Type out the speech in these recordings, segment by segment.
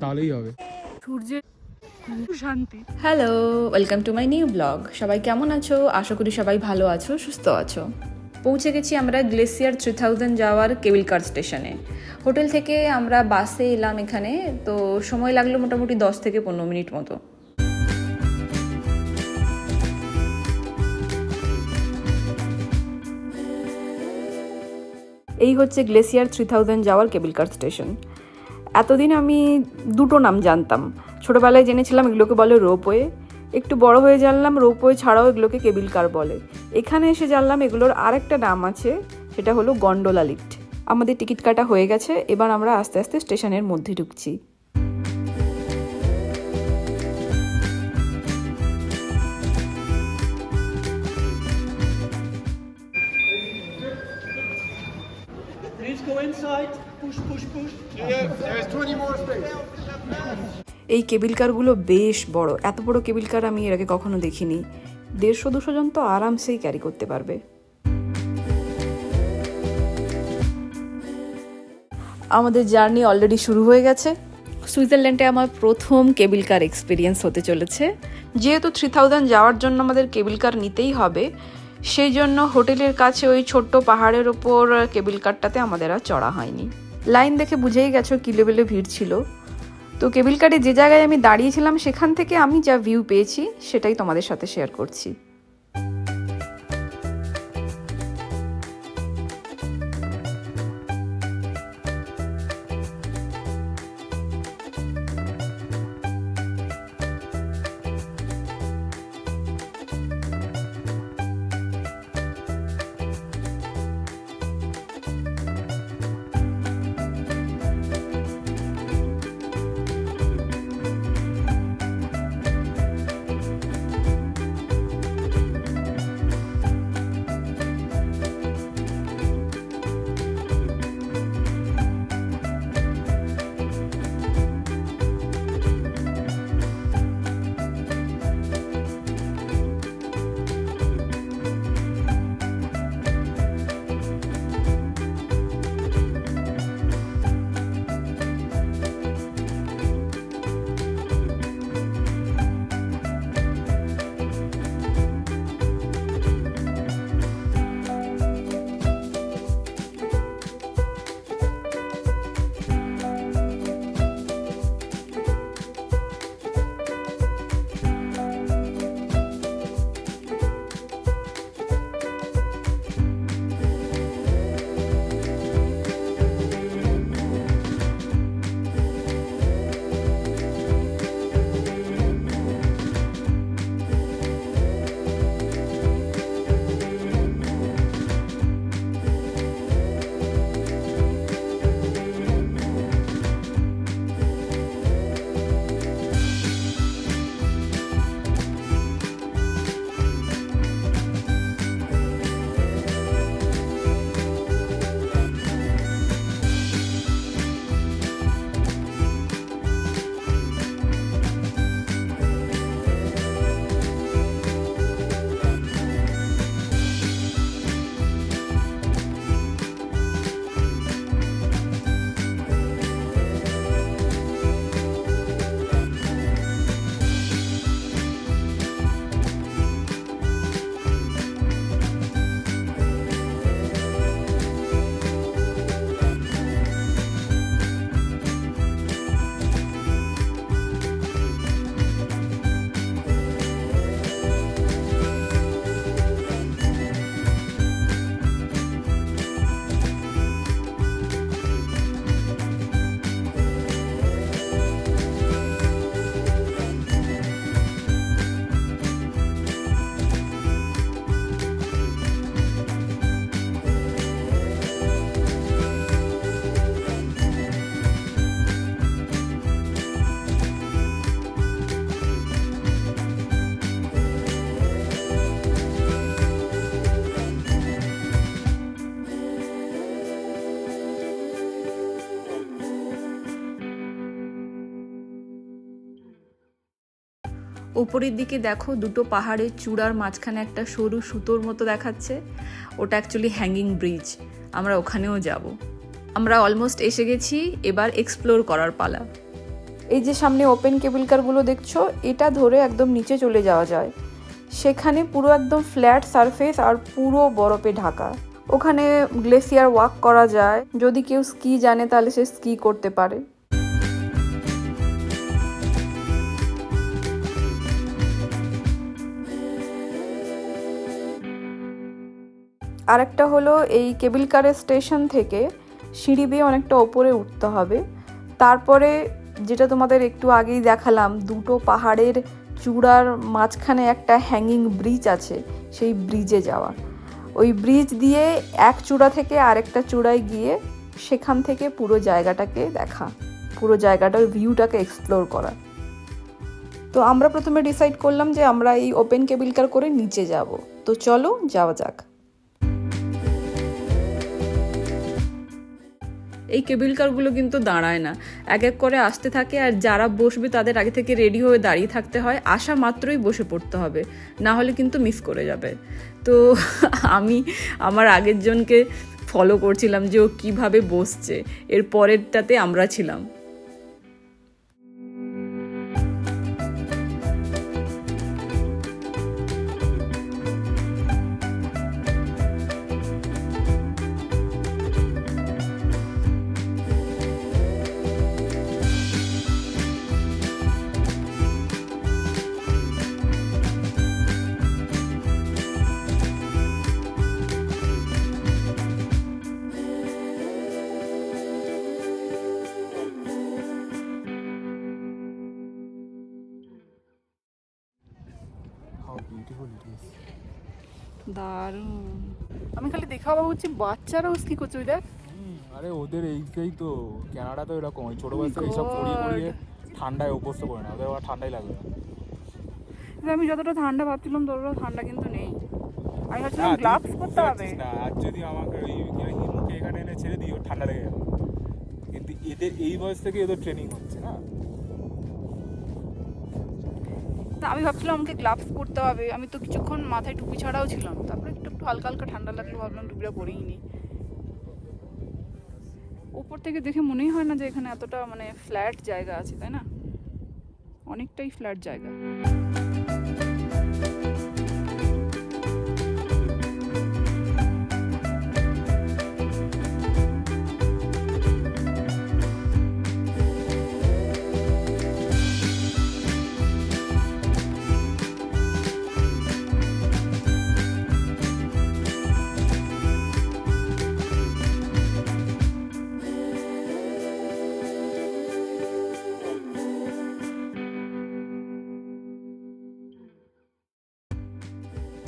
তাহলেই হবে। Hello, welcome to my new blog. সবাই কেমন আছো? আশা করি সবাই ভালো আছো, সুস্থ আছো। পৌঁছে গেছি আমরা গ্লেসিয়ার 3000 যাওয়ার কেবল কার স্টেশনে। হোটেল থেকে আমরা বাসে এলাম এখানে, তো সময় লাগলো মোটামুটি 10 থেকে 15 মিনিট মতো। এই হচ্ছে গ্লেসিয়ার 3000 যাওয়ার কেবল কার স্টেশন। এতদিন আমি দুটো নাম জানতাম। ছোটোবেলায় জেনেছিলাম এগুলোকে বলে রোপওয়ে, একটু বড় হয়ে জানলাম রোপওয়ে ছাড়াও এগুলোকে কেবল কার বলে। এখানে এসে জানলাম এগুলোর আরেকটা নাম আছে, সেটা হলো গন্ডোলা লিফট। আমাদের টিকিট কাটা হয়ে গেছে, এবার আমরা আস্তে আস্তে স্টেশনের মধ্যে ঢুকছি। Please go inside. Push, push, push. Yeah, there's 20 more space. এই কেবল কারগুলো বেশ বড়, এত বড় কেবল কার আমি এর আগে কখনো দেখিনি। 150-200 জন তো আরামসেই ক্যারি করতে পারবে। আমাদের জার্নি অলরেডি শুরু হয়ে গেছে। সুইজারল্যান্ডে আমার প্রথম কেবল কার এক্সপিরিয়েন্স হতে চলেছে। যেহেতু 3000 যাওয়ার জন্য আমাদের কেবল কার নিতেই হবে, সেই জন্য হোটেলের কাছে ওই ছোট্ট পাহাড়ের ওপর কেবল কারটাতে আমাদের আর চড়া হয়নি। লাইন দেখে বুঝেই গেছো কি লেভেলে ভিড় ছিল। তো কেবল কারে যে জায়গায় আমি দাঁড়িয়েছিলাম সেখান থেকে আমি যা ভিউ পেয়েছি সেটাই তোমাদের সাথে শেয়ার করছি। উপরের দিকে দেখো দুটো পাহাড়ের চূড়ার মাঝখানে একটা সরু সুতোর মতো দেখাচ্ছে, ওটা অ্যাকচুয়ালি হ্যাঙ্গিং ব্রিজ। আমরা ওখানেও যাব। আমরা অলমোস্ট এসে গেছি, এবার এক্সপ্লোর করার পালা। এই যে সামনে ওপেন কেবল কারগুলো দেখছো, এটা ধরে একদম নিচে চলে যাওয়া যায়। সেখানে পুরো একদম ফ্ল্যাট সারফেস আর পুরো বরফে ঢাকা। ওখানে গ্লেসিয়ার ওয়াক করা যায়, যদি কেউ স্কি জানে তাহলে সে স্কি করতে পারে। আরেকটা হলো এই কেবল কারের স্টেশন থেকে সিঁড়ি বেয়ে অনেকটা ওপরে উঠতে হবে, তারপরে যেটা তোমাদের একটু আগেই দেখালাম, দুটো পাহাড়ের চূড়ার মাঝখানে একটা হ্যাঙ্গিং ব্রিজ আছে, সেই ব্রিজে যাওয়া। ওই ব্রিজ দিয়ে এক চূড়া থেকে আরেকটা চূড়ায় গিয়ে সেখান থেকে পুরো জায়গাটাকে দেখা, পুরো জায়গাটার ভিউটাকে এক্সপ্লোর করা। তো আমরা প্রথমে ডিসাইড করলাম যে আমরা এই ওপেন কেবল কার করে নিচে যাব। তো চলো যাওয়া যাক। এই কেবল কারগুলো কিন্তু দাঁড়ায় না, এক এক করে আসতে থাকে, আর যারা বসবে তাদের আগে থেকে রেডি হয়ে দাঁড়িয়ে থাকতে হয়, আসা মাত্রই বসে পড়তে হবে, না হলে কিন্তু মিস করে যাবে। তো আমি আমার আগের জনকে ফলো করছিলাম যে ও কীভাবে বসছে, এর পরেরটাতে আমরা ছিলাম। How beautiful it is. দারুণ। আমি খালি দেখা পাবো হচ্ছে বাচ্চারাও স্কি করছে, ওই দেখ। আরে ওদের এইটাই তো, কানাডা তো এরকম, ওই ছোটো বয়সে এইসব করিয়ে করিয়ে ঠান্ডায় অভ্যস্ত করে না, ওদের আবার ঠান্ডাই লাগবে না। আমি যতটা ঠান্ডা ভাবছিলাম ততটা ঠান্ডা কিন্তু নেই। আমি ভাবছিলাম গ্লাভস করতে হবে না, আর যদি আমাকে ওই হিমুকে এখানে এনে ছেড়ে দিই, ওর ঠান্ডা লেগে যাবে। কিন্তু এদের এই বয়স থেকে এদের ট্রেনিং হচ্ছে না। তা আমি ভাবছিলাম আমাকে গ্লাভস পরতে হবে, আমি তো কিছুক্ষণ মাথায় টুপি ছাড়াও ছিলাম, তারপরে একটু একটু হালকা হালকা ঠান্ডা লাগলো, ভাবলাম টুপিটা পরেই নি। উপর থেকে দেখে মনেই হয় না যে এখানে এতটা মানে ফ্ল্যাট জায়গা আছে, তাই না? অনেকটাই ফ্ল্যাট জায়গা।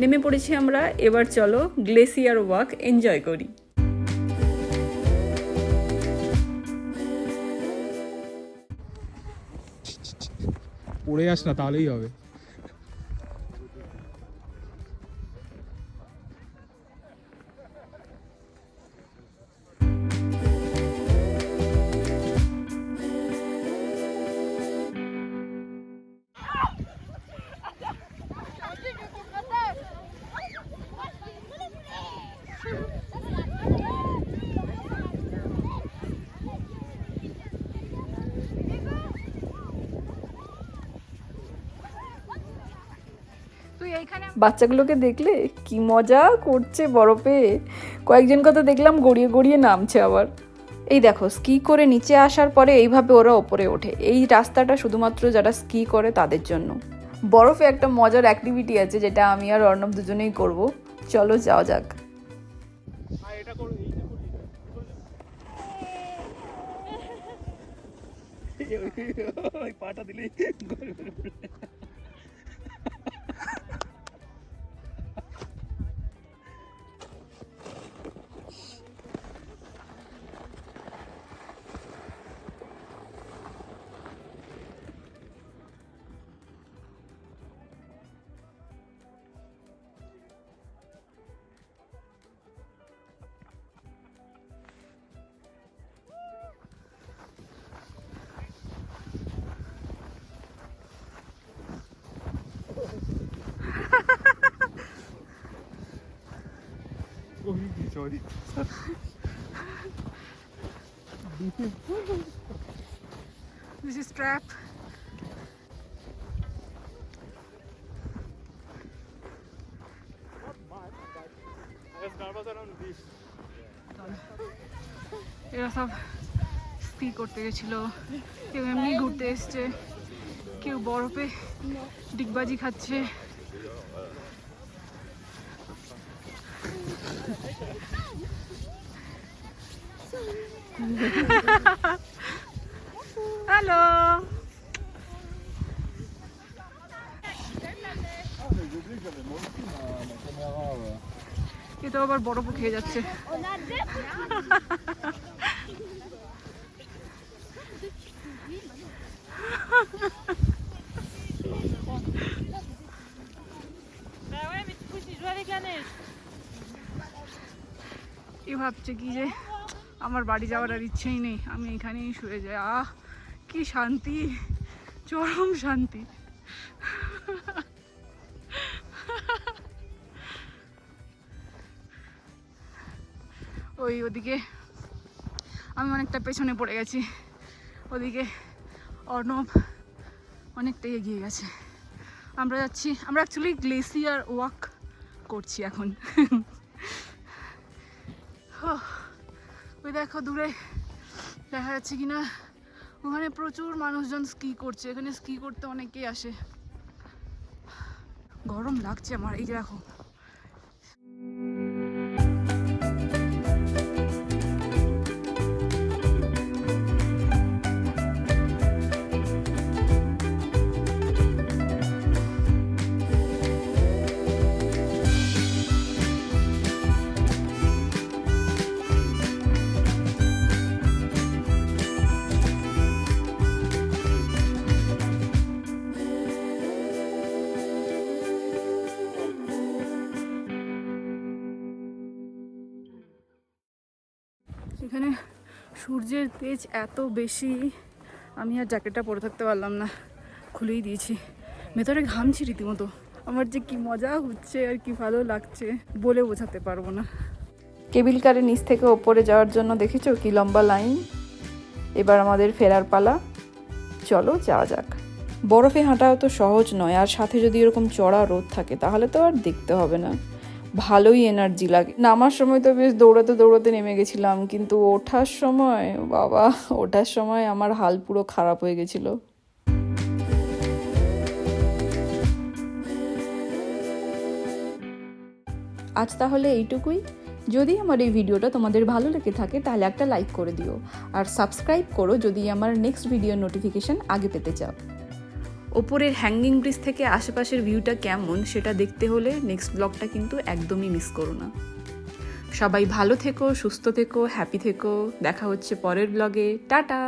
নেমে পড়েছি আমরা, এবার চলো গ্লেসিয়ার ওয়াক এনজয় করি। পড়ে যাস না, তাহলেই হবে। বাচ্চাগুলোকে দেখলে কি মজা করছে বরফে, কয়েকজন কথা দেখলাম গড়িয়ে গড়িয়ে নামছে আবার। এই দেখো, স্কি করে নিচে আসার পরে এইভাবে ওরা ওপরে ওঠে। এই রাস্তাটা শুধুমাত্র যারা স্কি করে তাদের জন্য। বরফে একটা মজার অ্যাক্টিভিটি আছে যেটা আমি আর অর্ণব দুজনেই করব, চলো যাওয়া যাক। পাটা দিলেই This is trap. I was nervous around this. এরা সব স্কি করতে গেছিল, কেউ এমনি ঘুরতে এসছে, কেউ বরফে ডিগবাজি খাচ্ছে। হ্যালো, এ তো আবার বরফও খেয়ে যাচ্ছে। এ ভাবছে কি যে আমার বাড়ি যাওয়ার আর ইচ্ছেই নেই, আমি এখানেই শুয়ে যাই। আহ কি শান্তি, চরম শান্তি। ওদিকে আমি অনেকটা পেছনে পড়ে গেছি, ওদিকে অর্ণব অনেকটাই এগিয়ে গেছে। আমরা যাচ্ছি, আমরা অ্যাকচুয়ালি গ্লেসিয়ার ওয়াক করছি এখন। ওই দেখো দূরে দেখা যাচ্ছে কিনা, ওখানে প্রচুর মানুষজন স্কি করছে। এখানে স্কি করতে অনেকেই আসে। গরম লাগছে আমার, এই যে দেখো। এখানে সূর্যের তেজ এত বেশি, আমি আর জ্যাকেটটা পরে থাকতে পারলাম না, খুলেই দিয়েছি। ভেতরে ঘামছি রীতিমতো। আমার যে কি মজা হচ্ছে আর কি ভালো লাগছে বলে বোঝাতে পারবো না। কেবিল কারের নিচ থেকে ওপরে যাওয়ার জন্য দেখেছো কি লম্বা লাইন। এবার আমাদের ফেরার পালা, চলো যাওয়া যাক। বরফে হাঁটাও তো সহজ নয়, আর সাথে যদি এরকম চড়া রোদ থাকে তাহলে তো আর দেখতে হবে না। ভালোই এনার্জি লাগে। নামার সময় তো বেশ দৌড়াতে দৌড়াতে নেমে গেছিলাম, কিন্তু ওঠার সময় বাবা, ওঠার সময় আমার হাল পুরো খারাপ হয়ে গেছিল। আজ তাহলে এইটুকুই। যদি আমার এই ভিডিওটা তোমাদের ভালো লেগে থাকে তাহলে একটা লাইক করে দিও, আর সাবস্ক্রাইব করো যদি আমার নেক্সট ভিডিওর নোটিফিকেশন আগে পেতে চাও। ওপরের হ্যাঙ্গিং ব্রিজ থেকে আশেপাশের ভিউটা কেমন সেটা দেখতে হলে নেক্সট ব্লগটা কিন্তু একদমই মিস করো না। সবাই ভালো থেকো, সুস্থ থেকো, হ্যাপি থেকো। দেখা হচ্ছে পরের ব্লগে। টাটা।